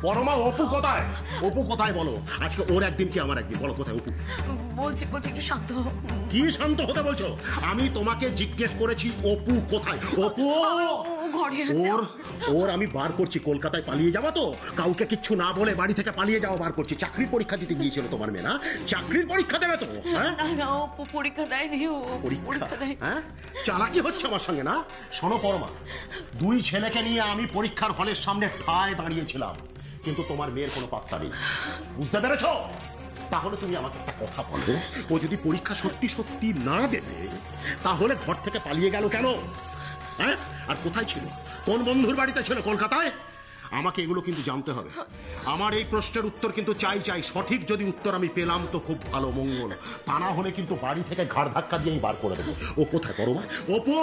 পরমা, অপু কোথায়? অপু কোথায় বলো? আজকে ওর একদিন কি আমার একদিন, বলো কোথায় অপু? বলছি একটু শান্ত হও। কি শান্ত হতে বলছো? আমি তোমাকে জিজ্ঞেস করেছি অপু কোথায়? অপু ঘরে আছে। ওর আমি বার করছি। কলকাতায় পালিয়ে যাওয়া তো, কাউকে কিচ্ছু না বলে বাড়ি থেকে পালিয়ে যাওয়া বার করছি। চাকরির পরীক্ষা দিতে গিয়েছিল তোমার মেয়ে, না? চাকরির পরীক্ষা দেবে তো? হ্যাঁ, না অপু পরীক্ষা দেয়নি। ও পরীক্ষা দেয়। হ্যাঁ, চালাকি হচ্ছে আমার সঙ্গে, না? শোনো পরমা, দুই ছেলেকে নিয়ে আমি পরীক্ষার হলের সামনে ঠায় দাঁড়িয়েছিলাম, কিন্তু তোমার মেয়ের কোনো পাত্তা নেই। বুঝতে পেরেছো? তাহলে তুমি আমাকে একটা কথা বলো, ও যদি পরীক্ষা সত্যি সত্যি না দেবে তাহলে ঘর থেকে পালিয়ে গেল কেন? হ্যাঁ, আর কোথায় ছিল? কোন বন্ধুর বাড়িতে ছিল? কলকাতায়? আমাকে এগুলো কিন্তু জানতে হবে। আমার এই প্রশ্নের উত্তর কিন্তু চাই। সঠিক যদি উত্তর আমি পেলাম তো খুব ভালো, মঙ্গল। তা না হলে কিন্তু বাড়ি থেকে ঘাড় ধাক্কা দিয়ে আমি বার করে দেবো। ও কোথায় পরমা? অপু,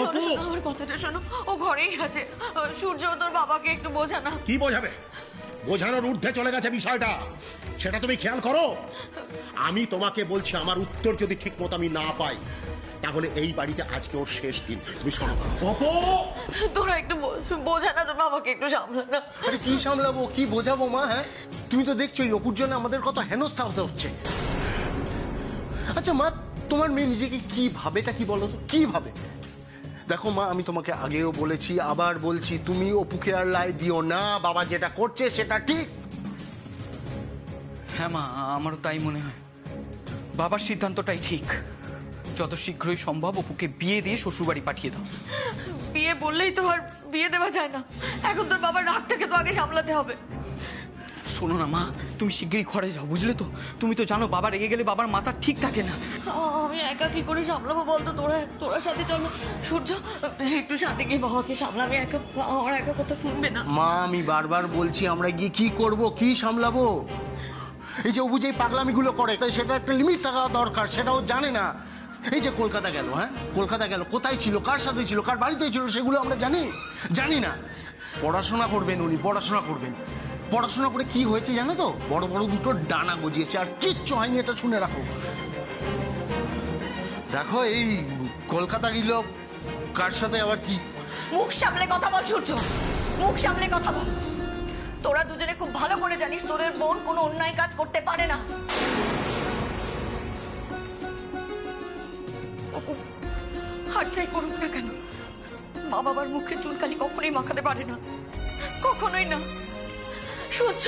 অপু, আমার কথাটা শোনো, ও ঘরেই আছে। সূর্য, তোর বাবাকে একটু বোঝা না। কি বোঝাবে? বোঝানোর ঊর্ধ্বে চলে গেছে বিষয়টা, সেটা তুমি খেয়াল করো। আমি তোমাকে বলছি, আমার উত্তর যদি ঠিক মতো আমি না পাই তাহলে এই বাড়িতে আজকে ওর শেষ দিন। তুমি শোনো অপু, তোরা একটু বোঝা না, তোর বাবাকে একটু সামলা না। আরে কি সামলাবো, কি বোঝাবো মা? হ্যাঁ, তুমি তো দেখছোই অপুর জন্য আমাদের কত হেনস্থা হতে হচ্ছে। আচ্ছা মা, তোমার মেয়ে নিজেকে কি ভাবেটা কি বলো তো, কি ভাবে? দেখো মা, আমি তোমাকে আগেও বলেছি, আবার বলছি, তুমি অপুকে আর লাই দিও না। বাবা যেটা করছে সেটা ঠিক। হ্যাঁ মা, আমারও তাই মনে হয়। বাবার সিদ্ধান্তটাই ঠিক। যত শীঘ্রই সম্ভব অপুকে বিয়ে দিয়ে শ্বশুরবাড়ি পাঠিয়ে দাও। বিয়ে বললেই তো আর বিয়ে দেওয়া যায় না। এখন তোর বাবার রাগটাকে তো আগে সামলাতে হবে। শোনো না মা, তুমি শিগগিরই ঘরে যাও, বুঝলে তো? তুমি তো জানো বাবা রেগে গেলে বাবার মাথা ঠিক থাকে না। আমি একা কি করে সামলাবো বলতো? তোরা সাথে চলো। সূর্য, একটু সাথে গিয়ে বাবাকে সামলাবি। আমার একা কথা শুনবে না। মা, আমি বারবার বলছি, আমরা গিয়ে কি করব, কি সামলাবো? এই যে অপু যে পাগলামিগুলো করে, তাই সেটা একটা লিমিট থাকা দরকার, সেটাও জানে না। এই যে কলকাতা গেল, হ্যাঁ কলকাতা গেল, কোথায় ছিল, কার সাথে ছিল, কার বাড়িতে ছিল, সেগুলো আমরা জানি না। পড়াশোনা করবেন উনি, পড়াশোনা করবেন। পড়াশোনা করে কি হয়েছে জানো তো? বড় বড় দুটো ডানা গজিয়েছে, আর কিচ্ছু হয়নি, এটা শুনে রাখো। দেখো, এই কলকাতা গেল, কার সাথে আবার কি। মুখ সামলে কথা বল সূর্য, মুখ সামলে কথা বল। তোরা দুজনে খুব ভালো করে জানিস তোদের বোন কোনো অন্যায় কাজ করতে পারে না। আর যাই করুক না কেন, মা বাবার মুখে চুনকালি কখনোই মাখাতে পারে না, কখনোই না। সূর্য,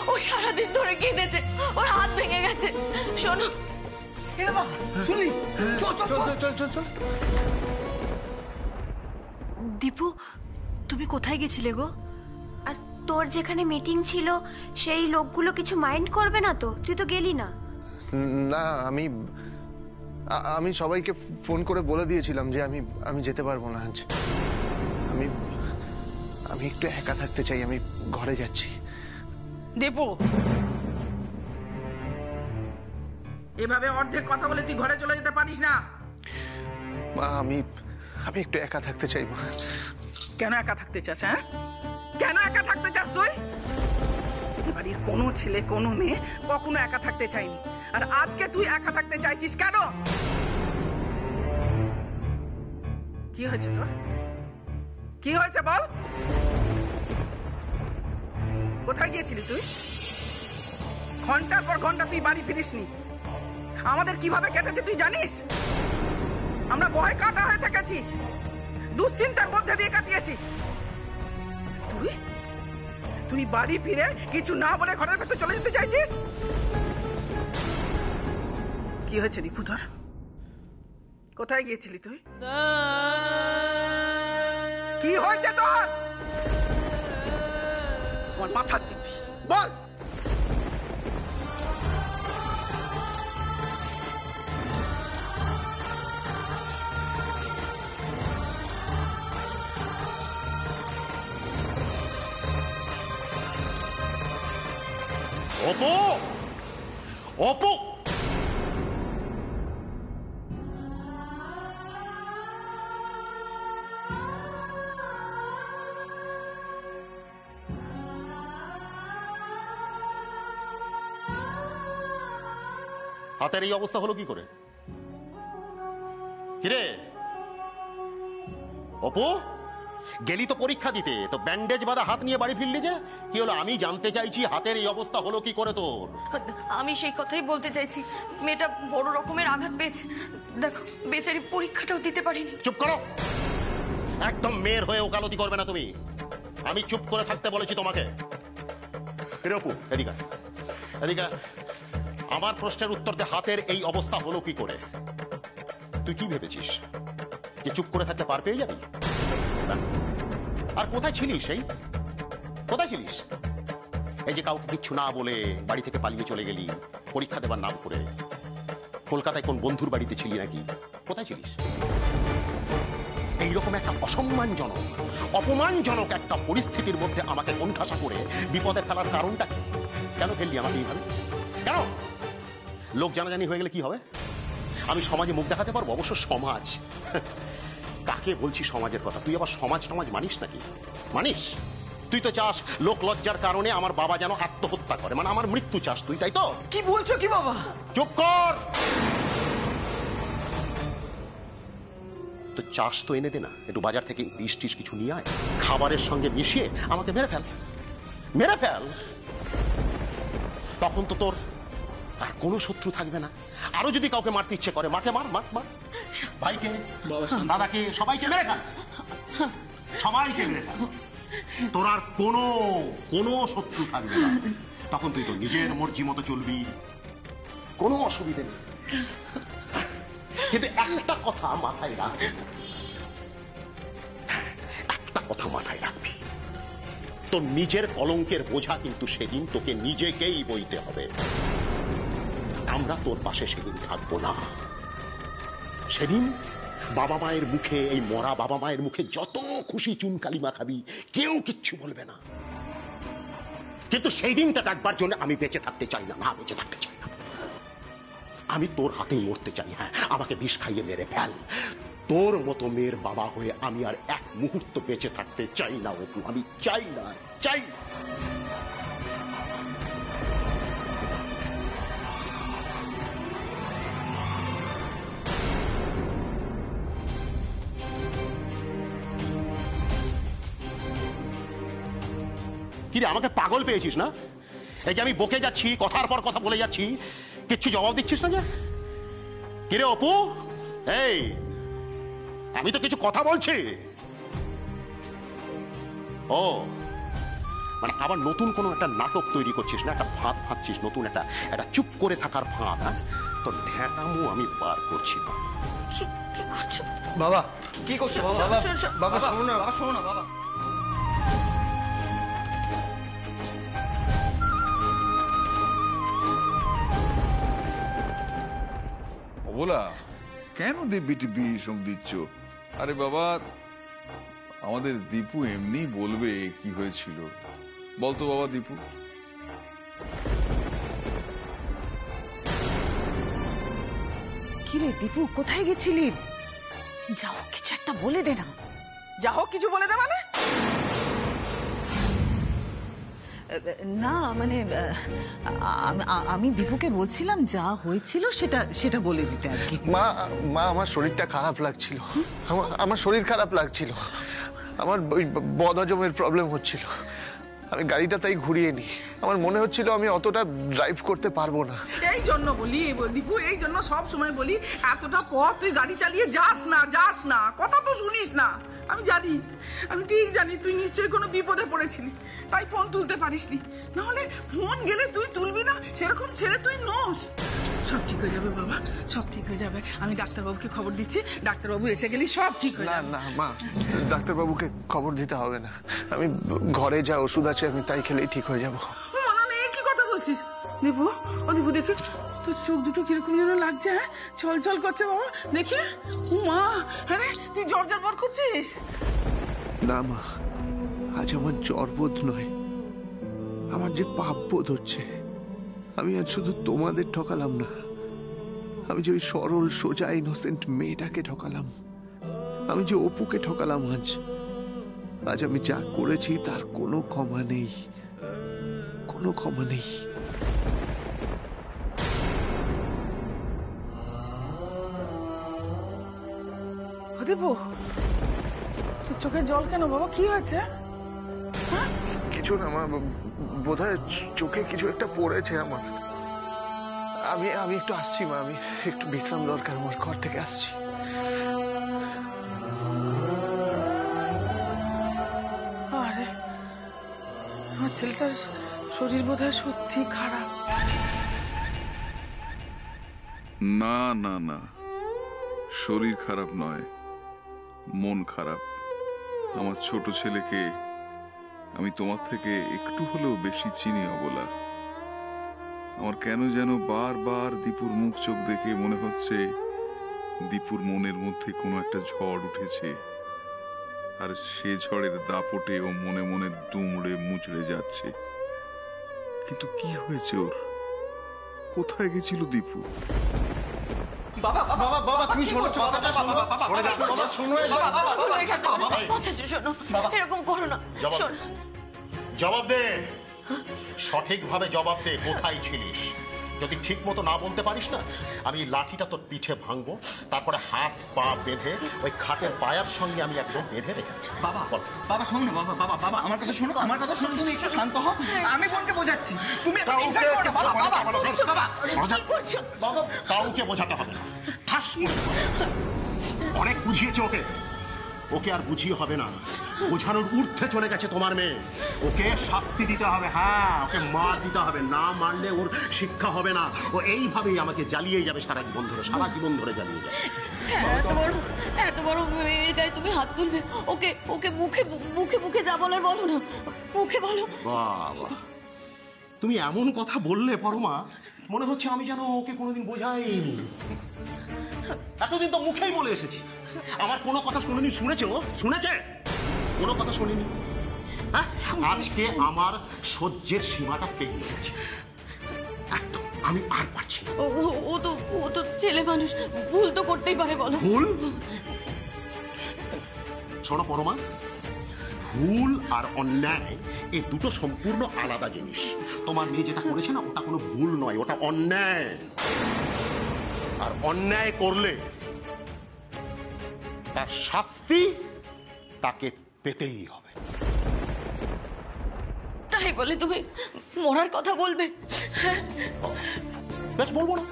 ও সারাদিন ধরে কেঁদেছে, ওর হাত ভেঙে গেছে। শোনো শুনি, চল চল চল চল চল চল। দীপু, তুমি কোথায় গেছিলে গো? আর তোর যেখানে মিটিং ছিল সেই লোকগুলো কিছু মাইন্ড করবে না তো? তুই তো গেলি না। না, আমি সবাইকে ফোন করে বলে দিয়েছিলাম যে আমি যেতে পারবো না আজ। আমি একটু একা থাকতে চাই, আমি ঘরে যাচ্ছি। দীপু, এভাবে অর্ধেক কথা বলে তুই ঘরে চলে যেতে পারিস না। মা, আমি একটু একা থাকতে চাই মা। কেন একা থাকতে চাস? হ্যাঁ, কেন একা থাকতে চাস তুই? বাড়ির কোনো ছেলে কোনো মেয়ে কখনো একা থাকতে চায়নি, আর আজকে তুই একা থাকতে চাইছিস কেন? কি হয়েছে তোর? কি হয়েছে বল? কোথায় গিয়েছিলি তুই? ঘন্টার পর ঘন্টা তুই বাড়ি ফিরিসনি। আমাদের কিভাবে কেটেছে তুই জানিস? আমরা ভয় কাটা হয়ে থেকেছি, দুশ্চিন্তার মধ্যে দিয়ে কাটিয়েছি। তুই বাড়ি ফিরে কিছু না বলে ঘরের ভেতর চলে যেতে চাইছিস? কি হয়েছে দীপু তোর? কোথায় গিয়েছিলি তুই? কি হয়েছে তোর? আমার মাথা দিবি, বল। অপু, অপু, হাতের এই অবস্থা হলো কি করে? কিরে অপু, গেলি তো পরীক্ষা দিতে, তো ব্যান্ডেজ বাঁধা হাত নিয়ে বাড়ি ফিরলি যে? কি হলো আমি জানতে চাইছি, হাতের এই অবস্থা হলো কি করে তোর? আমি সেই কথাই বলতে চাইছি, মেয়েটা বড় রকমের আঘাত পেয়েছে। দেখো বেচারি পরীক্ষাটাও দিতে পারিনি। চুপ করো, একদম মেয়ের হয়ে ওকালতি করবে না তুমি। আমি চুপ করে থাকতে বলেছি তোমাকে। অপু এদিকে এদিকে, আমার প্রশ্নের উত্তর দে, হাতের এই অবস্থা হলো কি করে? তুই কি ভেবেছিস যে চুপ করে থাকতে পার পেয়ে যাবি? আর কোথায় ছিলিস? কোথায় ছিলিস? এই যে কাউকে কিচ্ছু না বলে বাড়ি থেকে পালিয়ে চলে গেলি পরীক্ষা দেবার নাম করে। কলকাতায় কোন বন্ধুর বাড়িতে ছিলি নাকি? কোথায় ছিলিস? এইরকম একটা অসম্মানজনক অপমানজনক একটা পরিস্থিতির মধ্যে আমাকে কোণঠাসা করে বিপদে ফেলার কারণটা কি? কেন ফেললি আমাকে এইভাবে? কেন? লোক জানাজানি হয়ে গেলে কি হবে? আমি সমাজে মুখ দেখাতে পারবো? অবশ্য সমাজ, কাকে বলছি সমাজের কথা? তুই আবার সমাজ মানিস নাকি? মানিস? তুই তো চাস লোক লজ্জার কারণে আমার বাবা যেন আত্মহত্যা করে, মানে আমার মৃত্যু চাস তুই, তাই তো? কি বলছো কি বাবা? চুপ কর। তো চাষ তো এনে দে না, একটু বাজার থেকে ইস টিস কিছু নিয়ে আয়, খাবারের সঙ্গে মিশিয়ে আমাকে মেরে ফেল। তখন তো তোর আর কোনো শত্রু থাকবে না। আরো যদি কাউকে মারতে ইচ্ছে করে, মাকে মার, ভাইকে, দাদাকে, সবাইকে মেরে ফেল, সবাইকে মেরে ফেল। তোর আর কোনো শত্রু থাকবে না। তখন তুই তো নিজের মর্জি মতো চলবি, কোনো অসুবিধা নেই। কিন্তু একটা কথা মাথায় রাখবি, তোর নিজের কলঙ্কের বোঝা কিন্তু সেদিন তোকে নিজেকেই বইতে হবে। আমরা তোর পাশে সেদিন থাকবো না। সেদিন বাবা মায়ের মুখে, এই মরা বাবা মায়ের মুখে যত খুশি চুন কালিমা খাবি, কেউ কিচ্ছু বলবে না। কিন্তু সেই দিনটা কাটবার জন্য আমি বেঁচে থাকতে চাই না, বেঁচে থাকতে চাই না। আমি তোর হাতেই মরতে চাই। হ্যাঁ, আমাকে বিষ খাইয়ে মেরে ফেল। তোর মতো মেয়ের বাবা হয়ে আমি আর এক মুহূর্ত বেঁচে থাকতে চাই না অপু, আমি চাই না। কিরে, আমাকে পাগল পেয়েছিস না? এই যে আমি বকে যাচ্ছি, কথার পর কথা বলে যাচ্ছি, কিচ্ছু জবাব দিচ্ছিস না যে? কিরে অপু, এই আমি তো কিছু কথা বলছি। ও মানে আবার নতুন কোন একটা নাটক তৈরি করছিস না? একটা ফাঁদ ফাঁদছিস, নতুন একটা চুপ করে থাকার ফাঁদ। হ্যাঁ, তোর ঢ্যাঁটামো আমি বার করছি না। কি করছো বাবা? কি করছো বাবা? বাবা শোনো না, বাবা শোনো না বাবা। অবলা, কেন দিব্যি টিব্বি সব দিচ্ছ? আরে বাবা, আমাদের দীপু এমনি বলবে কি হয়েছিল। বলতো বাবা দীপু। কিরে দীপু, কোথায় গেছিলি? যাও কিছু একটা বলে দে না। যাও কিছু বলে দে মানে? না মানে আমি দীপুকে বলছিলাম যা হয়েছিল সেটা বলে দিতে আর কি। মা, আমার শরীরটা খারাপ লাগছিল। আমার শরীর খারাপ লাগছিল। আমার ওই বদহজমের প্রবলেম হচ্ছিল। আমি গাড়িটা তাই ঘুরিয়ে নি। আমার মনে হচ্ছিল আমি অতটা ড্রাইভ করতে পারবো না। এই জন্য বলি দীপু, এই জন্য সব সময় বলি এতটা পথ তুই গাড়ি চালিয়ে যাস না, কথা তো শুনিস না। আমি জানি, আমি ঠিক জানি তুই নিশ্চয়ই কোনো বিপদে পড়েছিলি, তাই ফোন তুলতে পারিসনি। নাহলে ফোন গেলে তুই তুলবি না, সেরকম ছেড়ে তুই নোস। সব ঠিক হয়ে যাবে বাবা, সব ঠিক হয়ে যাবে। আমি ডাক্তারবাবুকে খবর দিচ্ছি, ডাক্তারবাবু এসে গেলি সব ঠিক হয়ে যাবে। না মা, ডাক্তারবাবুকে খবর দিতে হবে না। আমি ঘরে যা ওষুধ আছে আমি তাই খেলেই ঠিক হয়ে যাবো। মনে নেই কি কথা বলছিস? দীপু, দীপু দেখি তোর চোখ দুটো কিরকম যেন লাগছে। হ্যাঁ, ছল করছে বাবা, দেখি। মা, আরে তুই জ্বর বোধ করছিস? না মা, আজ আমার জ্বর বোধ নয়, আমার যে পাপ বোধ হচ্ছে। আমি আজ শুধু তোমাদের ঠকালাম না, আমি যে ওই সরল সোজা ইনোসেন্ট মেয়েটাকে ঠকালাম, আমি যে অপুকে ঠকালাম। আজ আমি যা করেছি তার কোনো ক্ষমা নেই, কোনো ক্ষমা নেই। দীপু, তোর চোখে জল কেন বাবা, কি হয়েছে? কিছু না মা, বোধহয় চোখে কিছু একটা পড়েছে আমার। আমি একটু আসছি মা, আমি একটু বিশ্রাম দরকার, আমার ঘর থেকে আসছি। আরে আমার ছেলেটার শরীর বোধহয় সত্যি খারাপ। না না না, শরীর খারাপ নয়, মন খারাপ। আমার ছোট ছেলেকে আমি তোমার থেকে একটু হলেও বেশি চিনি অবলা। আমার কেন যেন বারবার দীপুর মুখ চোখ দেখে মনে হচ্ছে দীপুর মনের মধ্যে কোনো একটা ঝড় উঠেছে, আর সে ঝড়ের দাপটে ও মনে মনে দুমড়ে মুচড়ে যাচ্ছে। কিন্তু কি হয়েছে ওর? কোথায় গেছিল দীপু? বাবা বাবা বাবা বাবা তুমি শোনো, কথাটা শোনো, সরে যাও, বাবা শোনো একবার। কথা শোনো, এরকম করো না। জবাব শোন, জবাব দে, সঠিকভাবে জবাব দে, কোথায় ছিলিস? যদি ঠিক মতো না বলতে পারিস না, আমি লাঠিটা তোর পিঠে ভাঙবো, তারপরে হাত পা বেঁধে ওই খাটের পায়ার সঙ্গে আমি একদম বেঁধে রেখে দেবো। বাবা বল। বাবা শোনো না, বাবা বাবা বাবা আমার কথা শোনো, আমার কথা শোনো, তুমি একটু শান্ত হও। আমি বোনকে বোঝাচ্ছি, তুমি এত টেনশন করো না। বাবা বাবা বাবা কি করছো? বাবা, কাউকে বোঝাতে হবে না, ঠাস করে দেবো। অনেক বুঝিয়েছে ওকে, ওকে আর বুঝিয়ে হবে না, বোঝানোর ঊর্ধ্বে চলে গেছে তোমার মেয়ে। ওকে শাস্তি দিতে হবে, হ্যাঁ ওকে মার দিতে হবে, না মারলে ওর শিক্ষা হবে না। ও এইভাবেই আমাকে জ্বালিয়ে যাবে সারা জীবন ধরে, সারা জীবন ধরে জ্বালিয়ে যাবে। এত বড় মেয়ের গায়ে তুমি হাত তুলবে? ওকে ওকে মুখে মুখে মুখে যা বলার বলো না, মুখে বলো। বাবা, তুমি এমন কথা বললে পরমা, মনে হচ্ছে আমি যেন ওকে কোনোদিন বোঝাইনি। এতদিন তো মুখেই বলে এসেছি, আমার কোনো কথা কোনোদিন শুনেছে ও? শুনেছে? কোনো কথা শুনিনি। হ্যাঁ, আজকে আমার সহ্যের সীমাটা পেরিয়ে গেছে, একদম আমি আর পারছি না। ও তো ছেলে মানুষ, ভুল তো করতেই পারে, বলো। ভুল? শোনো পরমা, ভুল আর অন্যায় এই দুটো সম্পূর্ণ আলাদা জিনিস। তোমার মেয়ে যেটা করেছে না, ওটা কোনো ভুল নয়, ওটা অন্যায়। আর অন্যায় করলে তার শাস্তি তাকে পেতেই হবে। তাই বলে তুমি মরার কথা বলবে? বেশ, বলবো না।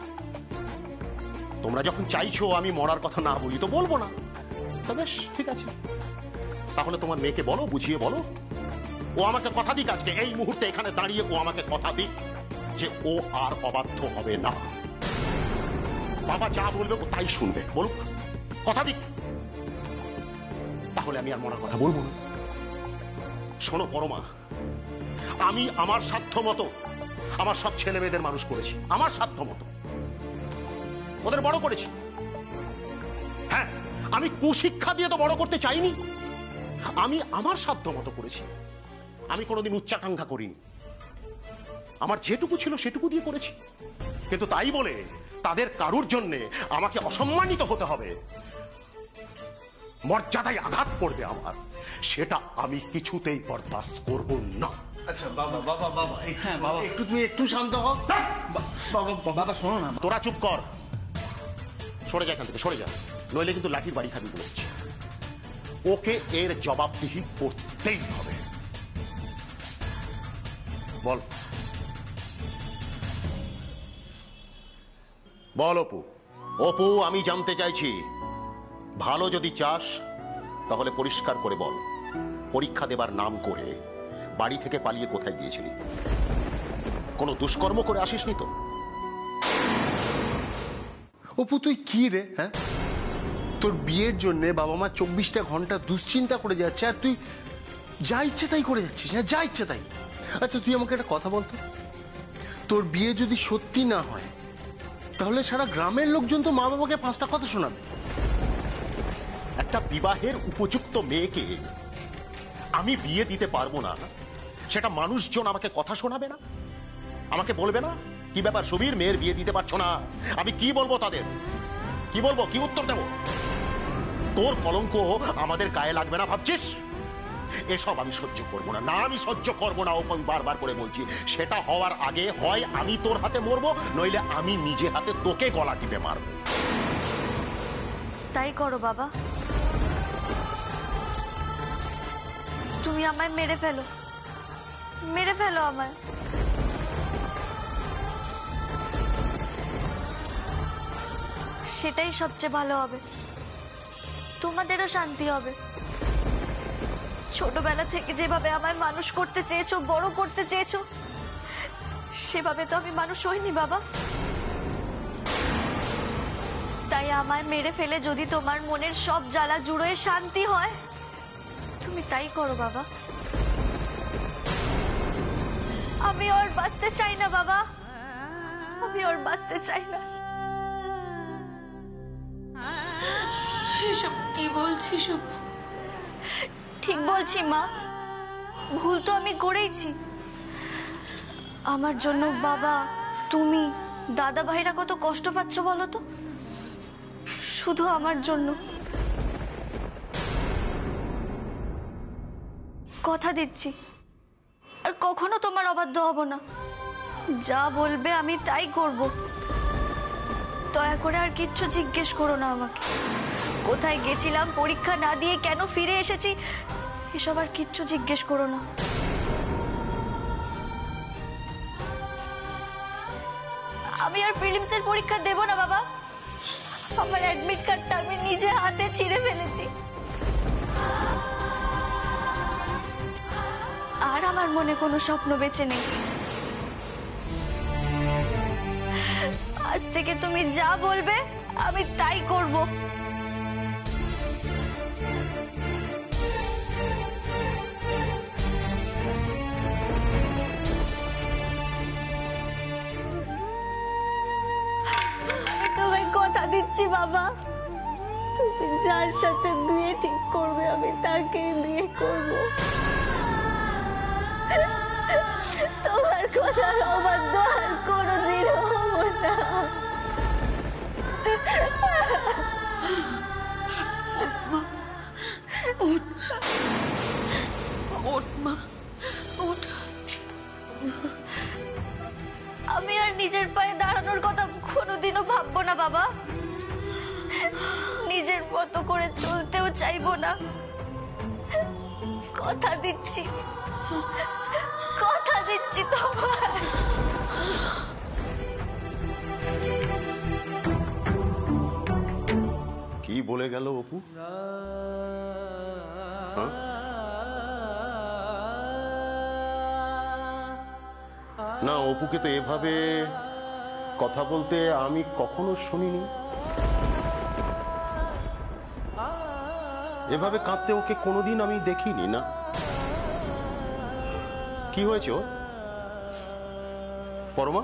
তোমরা যখন চাইছো আমি মরার কথা না বলি, তো বলবো না। তো বেশ, ঠিক আছে, তাহলে তোমার মেয়েকে বলো, বুঝিয়ে বলো। ও আমাকে কথা দিক, আজকে এই মুহূর্তে এখানে দাঁড়িয়ে ও আমাকে কথা দিক যে ও আর অবাধ্য হবে না। বাবা যা বলবে ও তাই শুনবে, বলুক, কথা দিক, তাহলে আমি আর মরার কথা বলবো না। শোনো পরমা, আমি আমার সাধ্য মতো আমার সব ছেলে মেয়েদের মানুষ করেছি, আমার সাধ্য মতো ওদের বড় করেছি। হ্যাঁ, আমি কুশিক্ষা দিয়ে তো বড় করতে চাইনি, আমি আমার সাধ্য মতো করেছি। আমি কোনোদিন উচ্চাকাঙ্ক্ষা করিনি, আমার যেটুকু ছিল সেটুকু দিয়ে করেছি। কিন্তু তাই বলে তাদের কারুর জন্য আমাকে অসম্মানিত হতে হবে, মর্যাদায় আঘাত পড়বে আমার, সেটা আমি কিছুতেই বরদাস্ত করব না। আচ্ছা বাবা বাবা বাবা, হ্যাঁ বাবা, একটু তুমি একটু শান্ত হও। বাবা বাবা শোনো না। তোরা চুপ কর, সরে যা এখান থেকে, সরে যা, নইলে কিন্তু লাঠির বাড়ি খাবি বলছি। ওকে এর জবাবদিহি করতেই হবে। বল বল অপু, অপু আমি জানতে চাইছি, ভালো যদি চাস তাহলে পরিষ্কার করে বল, পরীক্ষা দেবার নাম করে বাড়ি থেকে পালিয়ে কোথায় গিয়েছিলি? কোনো দুষ্কর্ম করে আসিসনি তো? অপু তুই কি রে? হ্যাঁ, তোর বিয়ের জন্য বাবা মা 24টা ঘন্টা দুশ্চিন্তা করে যাচ্ছে, আর তুই যা ইচ্ছে তাই করে যাচ্ছিস। হ্যাঁ, যা ইচ্ছে তাই। আচ্ছা তুই আমাকে একটা কথা বলতো, তোর বিয়ে যদি সত্যি না হয় তাহলে সারা গ্রামের লোকজন তো মা বাবাকে 5টা কথা শোনাবে। একটা বিবাহের উপযুক্ত মেয়েকে আমি বিয়ে দিতে পারবো না, সেটা মানুষজন আমাকে কথা শোনাবে না? আমাকে বলবে না কি ব্যাপার সুবীর, মেয়ের বিয়ে দিতে পারছো না? আমি কি বলবো তাদের? কি বলবো, কি উত্তর দেবো? তোর কলঙ্ক আমাদের গায়ে লাগবে না ভাবছিস? এসব আমি সহ্য করবো না, না আমি সহ্য করবো না। ওপন বারবার করে বলছি, সেটা হওয়ার আগে হয় আমি তোর হাতে মরবো, নইলে আমি নিজে হাতে তোকে গলা টিপে মারবো। তাই করো বাবা। তুমি আমায় মেরে ফেলো, মেরে ফেলো আমায়। সেটাই সবচেয়ে ভালো হবে, তোমাদেরও শান্তি হবে। ছোটবেলা থেকে যেভাবে আমায় মানুষ করতে চেয়েছো, বড় করতে চেয়েছো, সেভাবে তো আমি মানুষ হইনি বাবা। তাই আমায় মেরে ফেলে যদি তোমার মনের সব জ্বালা জুড়োয় শান্তি হয়, তুমি তাই করো বাবা। আমি আর বাঁচতে চাই না বাবা, আমি আর বাঁচতে চাই না। এসব কি বলছিস অপু? ঠিক বলছি মা, ভুল তো আমি করেইছি। আমার জন্য বাবা, তুমি, দাদা ভাইরা কত কষ্ট পাচ্ছ বলো তো, শুধু আমার জন্য। কথা দিচ্ছি আর কখনো তোমার অবাধ্য হব না। যা বলবে আমি তাই করব। দয়া করে আর কিচ্ছু জিজ্ঞেস করো না আমাকে। কোথায় গেছিলাম, পরীক্ষা না দিয়ে কেন ফিরে এসেছি, এসব আর কিচ্ছু জিজ্ঞেস করো না। আমি আর প্রিলিমসের পরীক্ষা দেব না বাবা। আমার অ্যাডমিট কার্ডটা আমি নিজে হাতে ছিঁড়ে ফেলেছি। আর আমার মনে কোনো স্বপ্ন বেঁচে নেই। আজ থেকে তুমি যা বলবে আমি তাই করব। আমি তোমায় কথা দিচ্ছি বাবা, তুমি যার সাথে বিয়ে ঠিক করবে আমি তাকে বিয়ে করব। তোমার কথার অবাধ্য আর কোনোদিন হব না। ওঠ মা, ওঠ। আমি আর নিজের পায়ে দাঁড়ানোর কথা কোনোদিনও ভাববো না বাবা। নিজের মতো করে চলতেও চাইবো না। কথা দিচ্ছি, কথা দিচ্ছি তোমার। কি বলে গেল অপু? হ্যাঁ? না, অপুকে তো এভাবে কথা বলতে আমি কখনো শুনিনি। এভাবে কাঁদতে ওকে কোনোদিন আমি দেখিনি। না, কি হয়েছে ওর? পরমা,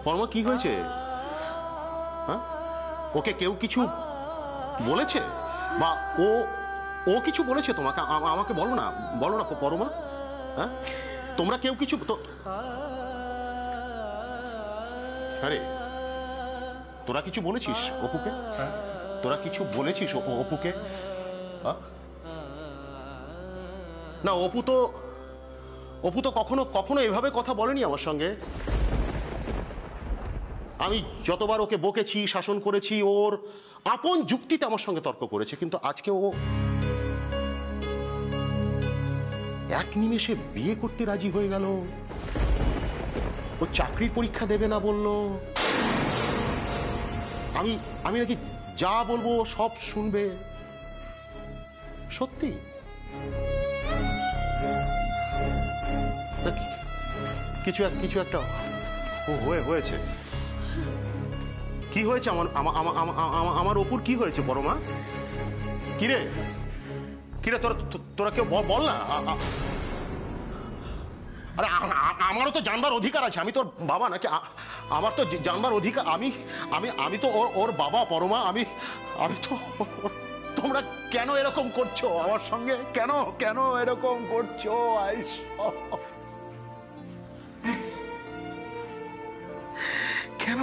পরমা কি হয়েছে? হ্যাঁ, ওকে কেউ কিছু বলেছে বা ও কিছু বলেছে তোমাকে? আমাকে বলো না, বলো না পরমা। হ্যাঁ, তোমরা কেউ কিছু তো? আরে তোরা কিছু বলেছিস অপুকে? তোরা কিছু বলেছিস অপুকে? না, অপু তো কখনো এভাবে কথা বলেনি আমার সঙ্গে। আমি যতবার ওকে বকেছি, শাসন করেছি, ওর আপন যুক্তিতে আমার সঙ্গে তর্ক করেছে, কিন্তু আজকে ও এক নিমেষে বিয়ে করতে রাজি হয়ে গেল। ও চাকরির পরীক্ষা দেবে না বললো। আমি নাকি যা বলবো সব শুনবে। সত্যি? কিছু একটা হয়েছে। কি হয়েছে আমার অপুর? কি হয়েছে পরমা? কিরে তোরা কেউ বল না। আরে আমারও তো জানবার অধিকার আছে। আমি তোর বাবা নাকি? আমার তো জানবার অধিকার। আমি তো ওর বাবা পরমা। আমি তো। তোমরা কেন এরকম করছো আমার সঙ্গে? কেন এরকম করছো? কেন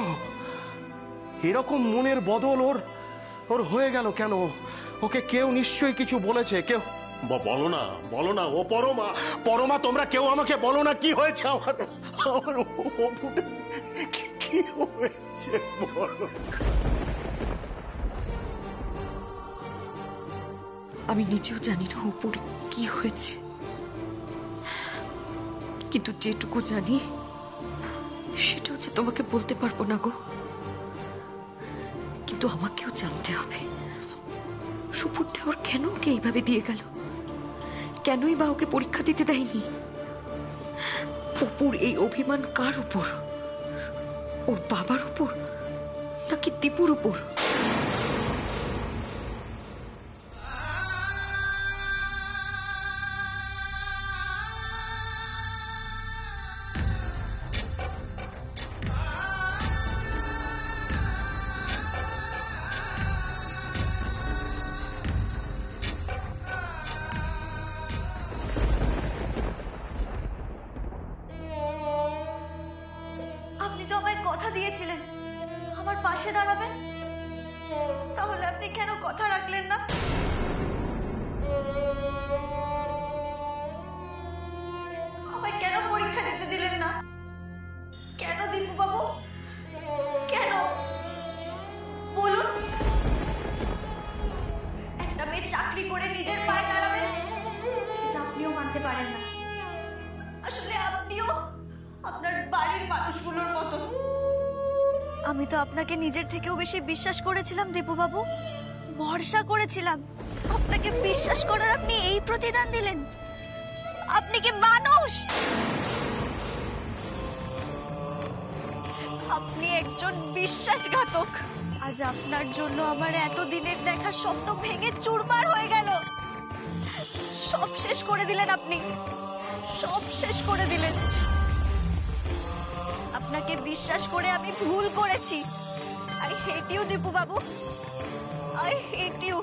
এরকম মনের বদল ওর হয়ে গেল? কেন? ওকে কেউ নিশ্চয়ই কিছু বলেছে। কেউ বলো না ও পরমা তোমরা কেউ আমাকে বলো না কি হয়েছে আমার কি হয়েছে বলো। আমি নিজেও জানি না অপুর কি হয়েছে, কিন্তু যেটুকু জানি সেটা হচ্ছে তোমাকে বলতে পারবো না গো। কিন্তু আমাকেও জানতে হবে সুপুর দেওয়ার কেন ওকে এইভাবে দিয়ে গেল, কেনই বা ওকে পরীক্ষা দিতে দেয়নি। অপুর এই অভিমান কার উপর? ওর বাবার উপর নাকি দীপুর উপর? আপনি তো আমায় কথা দিয়েছিলেন আমার পাশে দাঁড়াবেন, তাহলে আপনি কেন কথা রাখলেন না? আমায় কেন পরীক্ষা দিতে দিলেন না? কেন দীপু বাবু, কেন বলুন? একটা মেয়ে চাকরি করে নিজের পায়ে দাঁড়াবেন সেটা আপনিও মানতে পারেন না। আসলে আপনিও আপনার বাড়ির মানুষগুলোর মতো। আমি তো আপনাকে নিজের থেকেও বেশি বিশ্বাস করেছিলাম দীপু বাবু, ভরসা করেছিলাম। আপনাকে বিশ্বাস করার আপনি এই প্রতিদান দিলেন? আপনি কি মানুষ? আপনি একজন বিশ্বাসঘাতক। আজ আপনার জন্য আমার এতদিনের দেখা স্বপ্ন ভেঙে চুরমার হয়ে গেল। সব শেষ করে দিলেন আপনি, সব শেষ করে দিলেন। আপনাকে বিশ্বাস করে আমি ভুল করেছি। I hate you Dipu Babu, I hate you.